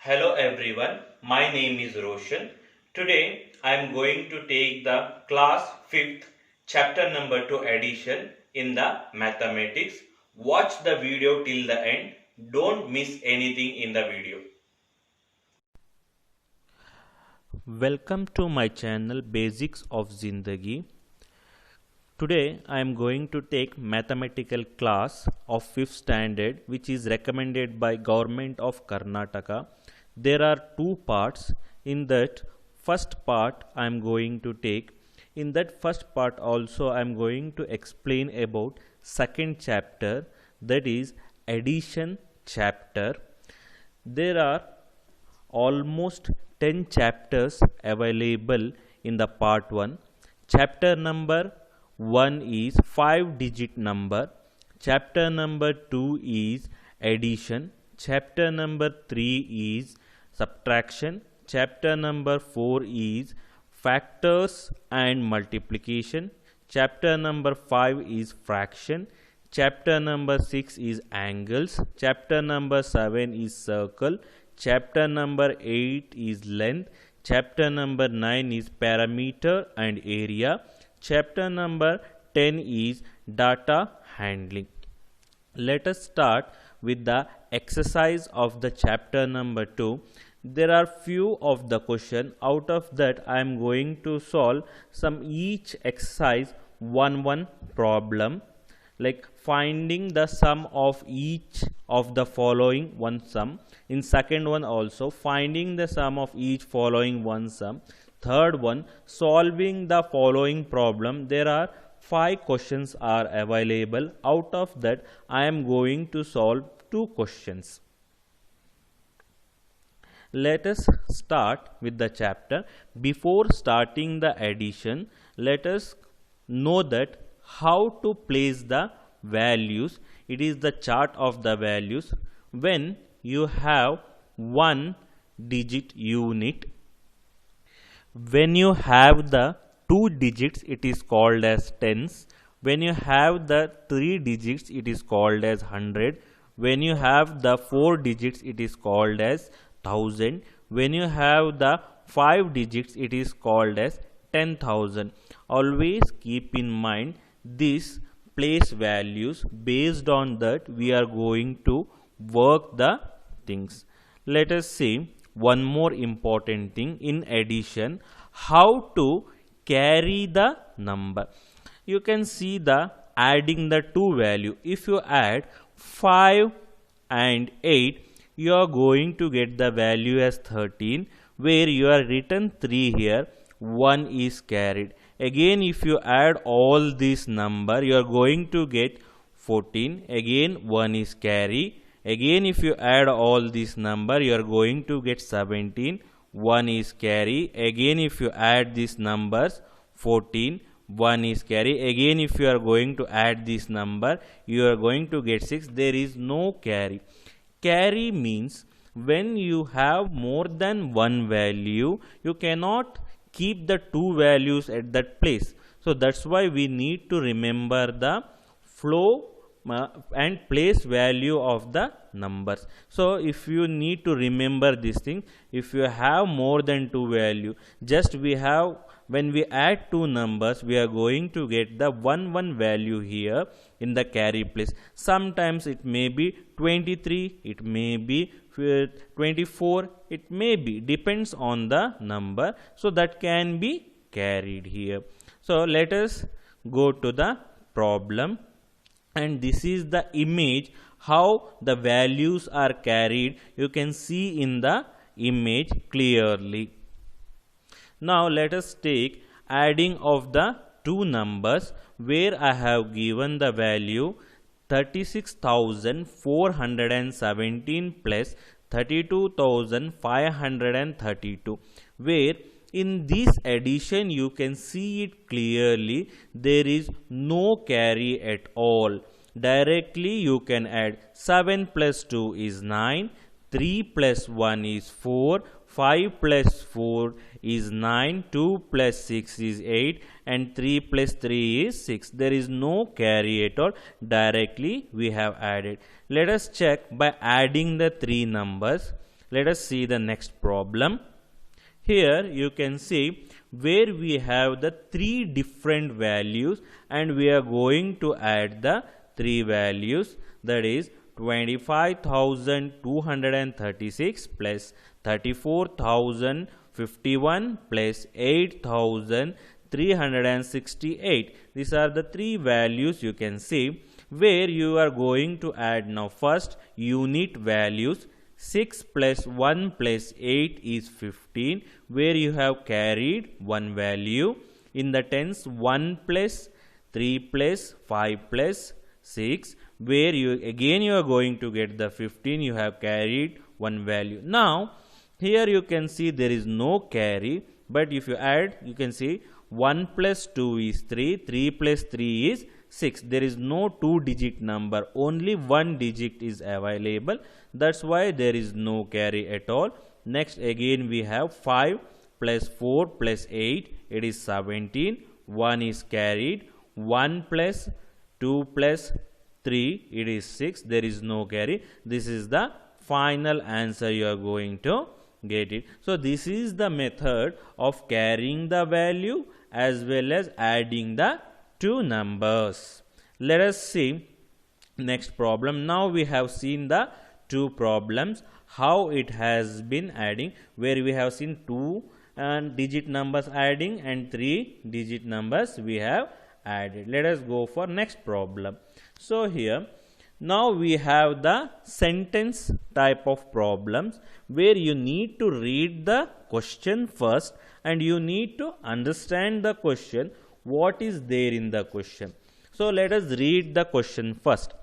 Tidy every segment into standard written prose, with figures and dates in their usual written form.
Hello everyone, my name is Roshan. Today I am going to take the class 5th chapter number 2 addition in the mathematics. Watch the video till the end. Don't miss anything in the video. Welcome to my channel Basics of Zindagi. Today I am going to take mathematical class of 5th standard which is recommended by Government of Karnataka. There are two parts. In that first part I am going to take. In that first part also I am going to explain about second chapter, that is addition chapter. There are almost 10 chapters available in the part 1. Chapter number 1 is 5 digit number. Chapter number 2 is addition. Chapter number 3 is subtraction. Chapter number 4 is factors and multiplication. Chapter number 5 is fraction. Chapter number 6 is angles. Chapter number 7 is circle. Chapter number 8 is length. Chapter number 9 is parameter and area. Chapter number 10 is data handling. Let us start with the exercise of the chapter number 2. There are few of the question. Out of that I am going to solve some each exercise one problem, like finding the sum of each of the following one sum. In second one also finding the sum of each following one sum. Third one solving the following problem. There are 5 questions are available. Out of that I am going to solve 2 questions. Let us start with the chapter. Before starting the addition, let us know that how to place the values. It is the chart of the values. When you have 1 digit unit, when you have the 2 digits it is called as tens. When you have the 3 digits it is called as 100. When you have the 4 digits it is called as 1000. When you have the 5 digits it is called as 10,000. Always keep in mind this place values. Based on that we are going to work the things. Let us see one more important thing in addition, how to carry the number. You can see the adding the two value. If you add 5 and 8, you are going to get the value as 13, where you are written 3 here, 1 is carried. Again if you add all this number you are going to get 14, again 1 is carry. Again if you add all this number you are going to get 17, 1 is carry. Again if you add these numbers 14, 1 is carry. Again if you are going to add this number you are going to get 6. There is no carry. Carry means when you have more than one value you cannot keep the two values at that place. So that's why we need to remember the flow and place value of the numbers. So if you need to remember this thing, if you have more than two value, just we have, when we add two numbers we are going to get the one value here in the carry place. Sometimes it may be 23, it may be 24, it may be, depends on the number. So that can be carried here. So let us go to the problem, and this is the image how the values are carried. You can see in the image clearly. Now let us take adding of the two numbers, where I have given the value 36,417 plus 32,532, where in this addition you can see it clearly, there is no carry at all. Directly you can add 7 plus 2 is 9, 3 plus 1 is 4, 5 plus 4 is 9, 2 plus 6 is 8, and 3 plus 3 is 6. There is no carry at all. Directly we have added. Let us check by adding the three numbers. Let us see the next problem. Here you can see where we have the three different values and we are going to add the three values, that is 25,236 plus 34,051 plus 8,368. These are the three values you can see where you are going to add now. First, unit values. 6 plus 1 plus 8 is 15, where you have carried one value. In the tens, 1 plus 3 plus 5 plus 6, where you are going to get the 15, you have carried one value. Now here you can see there is no carry, but if you add, you can see 1 plus 2 is 3, 3 plus 3 is 6. There is no two-digit number, only one digit is available. That's why there is no carry at all. Next, again we have 5 plus 4 plus 8, it is 17. 1 is carried. 1 plus 2 plus 3, it is 6. There is no carry. This is the final answer you are going to get it. So this is the method of carrying the value as well as adding the two numbers. Let us see next problem. Now we have seen the two problems, how it has been adding, where we have seen two digit numbers adding and three digit numbers we have added. Let us go for next problem. So here now we have the sentence type of problems where you need to read the question first and you need to understand the question, what is there in the question. So let us read the question first.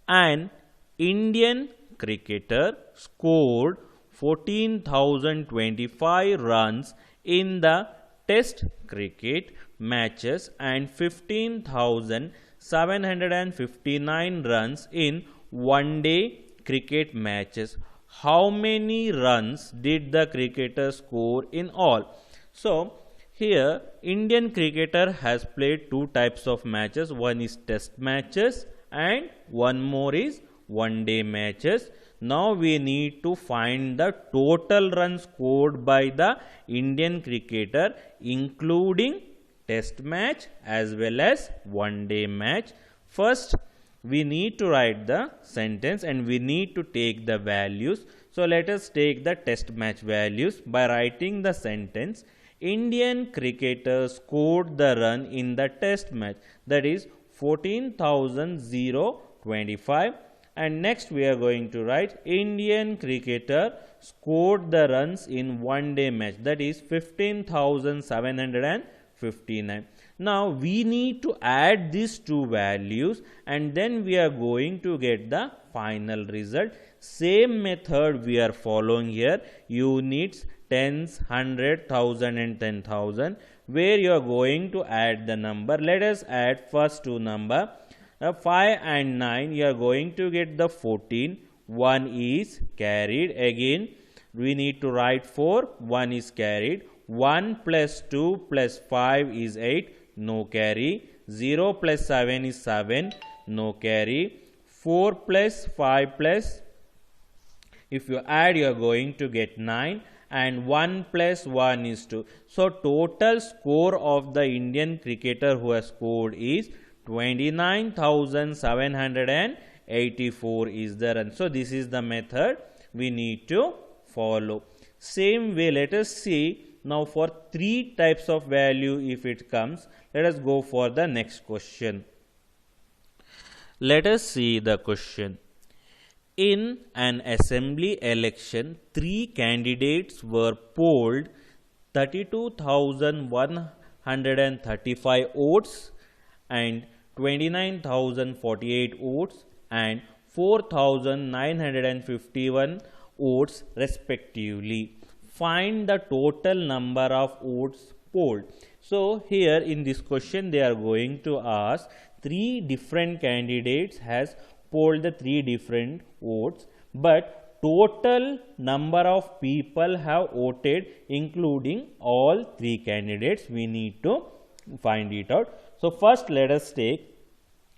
An Indian cricketer scored 14,025 runs in the test cricket matches and 15,759 runs in one-day cricket matches. How many runs did the cricketer score in all? So here Indian cricketer has played two types of matches. One is test matches and one more is one-day matches. Now we need to find the total runs scored by the Indian cricketer including test match as well as one-day match. First we need to write the sentence and we need to take the values. So let us take the test match values by writing the sentence. Indian cricketer scored the run in the test match, that is 14,025. And next we are going to write Indian cricketer scored the runs in one-day match, that is 15,759. Now we need to add these two values and then we are going to get the final result. Same method we are following here, units, tens, 100, 1,000 and 10,000, where you are going to add the number. Let us add first two number. 5 and 9, you are going to get the 14. 1 is carried. Again we need to write 4. 1 is carried. 1 plus 2 plus 5 is 8. No carry. 0 plus 7 is 7. No carry. 4 plus 5 plus, if you add you are going to get 9. And 1 plus 1 is 2. So total score of the Indian cricketer who has scored is 29,784 is the run. So this is the method we need to follow. Same way, let us see now for three types of value if it comes. Let us go for the next question. Let us see the question. In an assembly election, three candidates were polled. 32,135 votes and 29,048 votes and 4,951 votes respectively. Find the total number of votes polled. So here in this question they are going to ask three different candidates has polled the three different votes, but total number of people have voted including all three candidates. We need to find it out. So first let us take,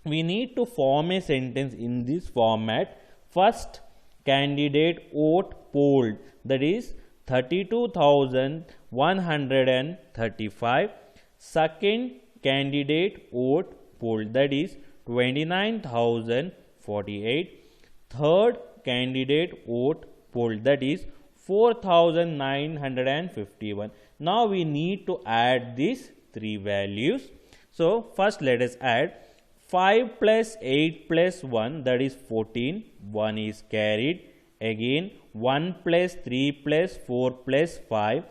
we need to form a sentence in this format. First candidate vote polled, that is 32,135. Second candidate vote polled, that is 29,048. Third candidate vote polled, that is 4,951. Now we need to add these three values. So first let us add 5 plus 8 plus 1, that is 14. 1 is carried. Again 1 plus 3 plus 4 plus 5,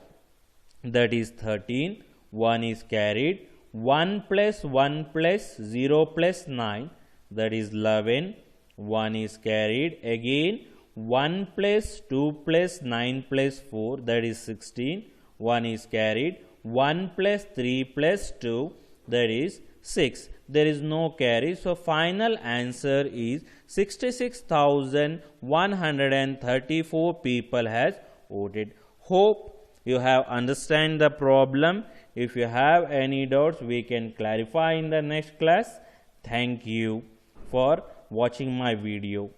that is 13. 1 is carried. 1 plus 1 plus 0 plus 9, that is 11. 1 is carried. Again 1 plus 2 plus 9 plus 4, that is 16. 1 is carried. 1 plus 3 plus 2, that is 6. There is no carry. So final answer is 66,134 people has voted. Hope you have understand the problem. If you have any doubts, we can clarify in the next class. Thank you for watching my video.